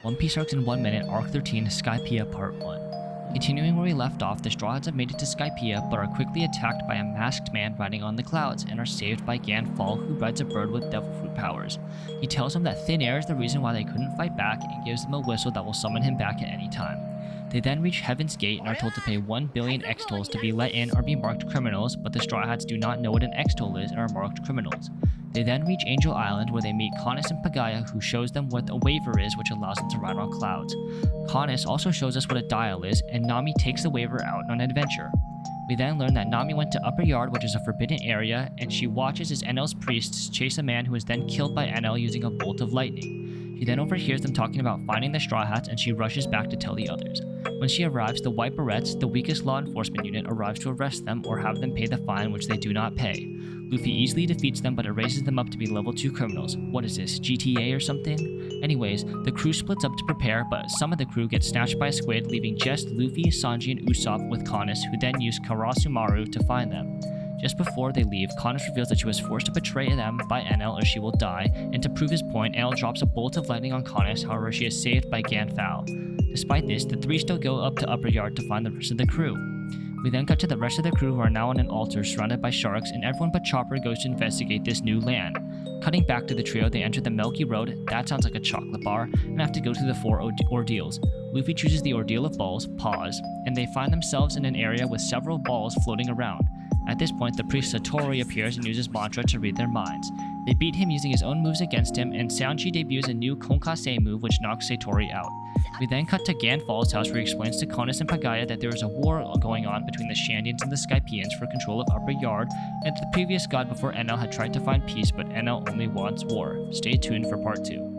One Piece Arcs in 1 Minute, Arc 13, Skypeia Part 1. Continuing where we left off, the Straw Hats have made it to Skypeia, but are quickly attacked by a masked man riding on the clouds, and are saved by Ganfall, who rides a bird with devil fruit powers. He tells them that thin air is the reason why they couldn't fight back, and gives them a whistle that will summon him back at any time. They then reach Heaven's Gate and are told to pay 1 billion X-tolls to be let in or be marked criminals, but the Straw Hats do not know what an X-toll is and are marked criminals. They then reach Angel Island, where they meet Canis and Pagaya, who shows them what a waiver is, which allows them to ride on clouds. Canis also shows us what a dial is, and Nami takes the waiver out on an adventure. We then learn that Nami went to Upper Yard, which is a forbidden area, and she watches as Enel's priests chase a man who is then killed by Enel using a bolt of lightning. She then overhears them talking about finding the Straw Hats, and she rushes back to tell the others. When she arrives, the White Barrettes, the weakest law enforcement unit, arrives to arrest them or have them pay the fine, which they do not pay. Luffy easily defeats them, but it raises them up to be level 2 criminals. What is this, GTA or something? Anyways, the crew splits up to prepare, but some of the crew get snatched by a squid, leaving just Luffy, Sanji, and Usopp with Canis, who then use Karasumaru to find them. Just before they leave, Canis reveals that she was forced to betray them by Enel or she will die, and to prove his point, Enel drops a bolt of lightning on Canis, however she is saved by Ganfall. Despite this, the three still go up to Upper Yard to find the rest of the crew. We then cut to the rest of the crew who are now on an altar surrounded by sharks, and everyone but Chopper goes to investigate this new land. Cutting back to the trio, they enter the Milky Road, that sounds like a chocolate bar, and have to go through the 4 ordeals. Luffy chooses the Ordeal of Balls, pause, and they find themselves in an area with several balls floating around. At this point, the priest Satori appears and uses mantra to read their minds. They beat him using his own moves against him, and Sanji debuts a new Konkase move which knocks Satori out. We then cut to Ganfall's house where he explains to Canis and Pagaya that there is a war going on between the Shandians and the Skypeians for control of Upper Yard, and that the previous god before Enel had tried to find peace, but Enel only wants war. Stay tuned for part 2.